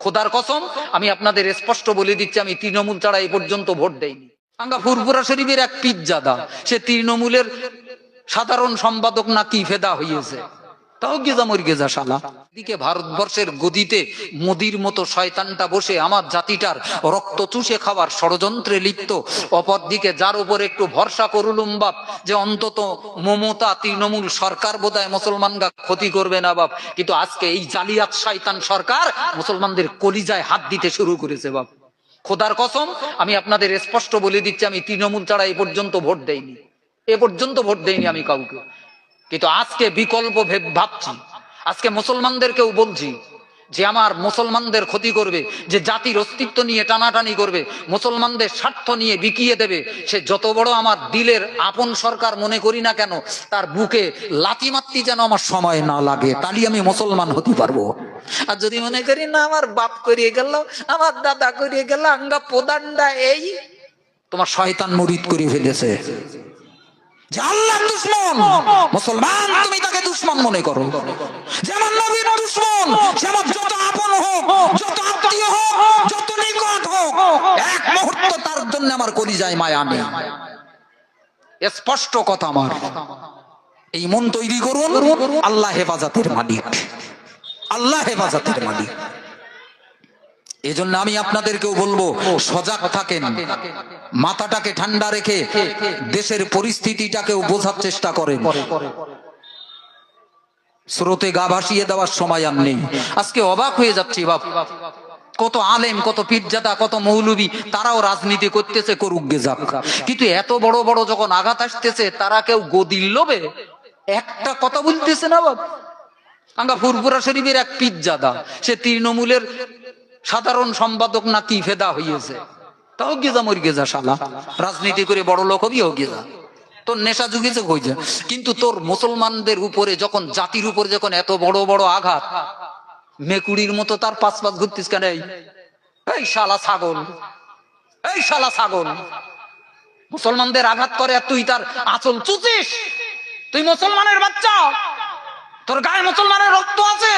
খোদার কসম, আমি আপনাদের স্পষ্ট বলে দিচ্ছি, আমি তৃণমূল ছাড়া এই পর্যন্ত ভোট দেইনি। আঙ্গা ফুরপুরা শরীফের এক পিজ্জাদা, সে তৃণমূলের সাধারণ সম্পাদক না কি ফেদা হইয়েছে, তাও গেজা মর গেজা শালা। এদিকে ভারতবর্ষের গদিতে মোদির মতো শয়তানটা বসে আমার জাতিটার রক্ত চুষে খাওয়ার ষড়যন্ত্রে লিপ্ত। অপরদিকে যার উপর একটু ভরসা করুলুম বাপ, যে অন্তত মমতা তৃণমূল সরকার বোধহয় মুসলমানরা ক্ষতি করবে না বাপ, কিন্তু আজকে এই জালিয়াত শয়তান সরকার মুসলমানদের কলিজায় হাত দিতে শুরু করেছে বাপ। খোদার কসম, আমি আপনাদের স্পষ্ট বলে দিচ্ছি, আমি তৃণমূল ছাড়া এই পর্যন্ত ভোট দেইনি, এ পর্যন্ত ভোট দেইনি আমি কাউকে। কিন্তু আজকে বিকল্প ভাবছি, আজকে মুসলমানদেরকেও বলছি যে আমার মুসলমানদের ক্ষতি করবে, যে জাতির অস্তিত্ব নিয়ে টানাটানি করবে, মুসলমানদের স্বার্থ নিয়ে বিকিয়ে দেবে, সে যত বড় আমার দিলের আপন সরকার মনে করি না কেন, তার বুকে লাথি মারতে যেন আমার সময় না লাগে, তাহলে আমি মুসলমান হতে পারবো। আর যদি মনে করি না আমার বাপ করিয়ে গেল, আমার দাদা করিয়ে গেল, আঙ্গা প্রধানটা এই, তোমার শয়তান মুরিদ করে ফেলেছে। যে আল্লাহ দুশমন, মুসলমান তুমি তাকে দুশমন মনে করো। যেমন নবীর দুশমন, যেমন যত আপন হোক, যত আত্মীয় হোক, যত নিকট হোক, এক মুহূর্ত তার জন্য আমার কলিজায় মায়া নেই। স্পষ্ট কথা আমার। এই মন তৈরি করুন, আল্লাহ হেফাজতের মালিক, আল্লাহ হেফাজতের মালিক। এজন্য আমি আপনাদেরকেও বলবো, সজাগ থাকেন, মাথাটাকে ঠান্ডা রেখে দেশের পরিস্থিতিটাকেও বোঝার চেষ্টা করেন। স্রোতে গা ভাসিয়ে দেওয়ার সময় আর নেই। আজকে অবাক হয়ে যাচ্ছি বাপ, কত আলেম, কত পীরজাদা, কত মৌলবী, তারাও রাজনীতি করতেছে, করুক গে যাক, কিন্তু এত বড় বড় যখন আঘাত আসতেছে তারা কেউ গদির লোভে একটা কথা বলতেছে না বাপ। আঙ্গা ফুরপুরা শরীফের এক পীরজাদা, সে তৃণমূলের সাধারণ সম্পাদক না কি ফেদা হইয়েছে, তাও গেজা মর গেজা শালা। রাজনীতি করে বড় লোক হবি, হোক গেজা, তোর নেশা জুগেছে হয়ে যায়। কিন্তু তোর মুসলমানদের উপরে যখন, জাতির উপরে যখন এত বড় বড় আঘাত, মেকুড়ির মতো তার পাঁচ পাঁচ ঘুরতিস কেন? এই শালা ছাগল, এই শালা ছাগল, মুসলমানদের আঘাত করে আর তুই তার আঁচল চুচিস। তুই মুসলমানের বাচ্চা, তোর গায়ে মুসলমানের রক্ত আছে,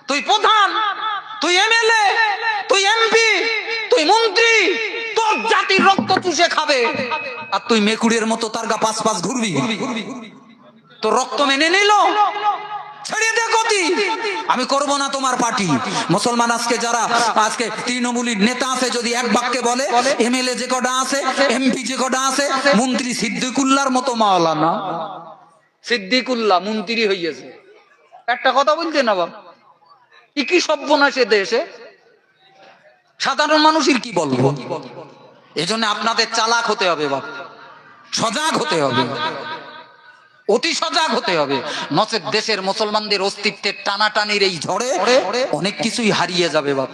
তুই প্রধান, তুই এমএলএ, তুই এমপি, তুই মন্ত্রী, তোর জাতির রক্ত চুষে খাবে, আর তুই মেকুড়ের মতো তার গা পাঁচ পাঁচ ঘুরবি। তোর রক্ত মেনে নিল, ছেড়ে দে গতি, আমি করব না তোমার পার্টি। মুসলমান আজকে যারা আজকে তৃণমূলীর নেতা আছে, যদি এক বাক্যে বলে, এমএলএ যে কটা আছে, এমপি যে কটা আছে, মন্ত্রী সিদ্দিকুল্লাহর মতো মাওলানা সিদ্দিকুল্লাহ মন্ত্রী হইয়াছে, একটা কথা বলতে না বাবা, কি সর্বনাশে দেশে সাধারণ মানুষের কি বলবো। এজন্য আপনাদের চালাক হতে হবে বাপ, সজাগ হতে হবে, অতি সজাগ হতে হবে, নচেত দেশের মুসলমানদের অস্তিত্বের টানাটানির এই ঝড়ে অনেক কিছুই হারিয়ে যাবে বাপ।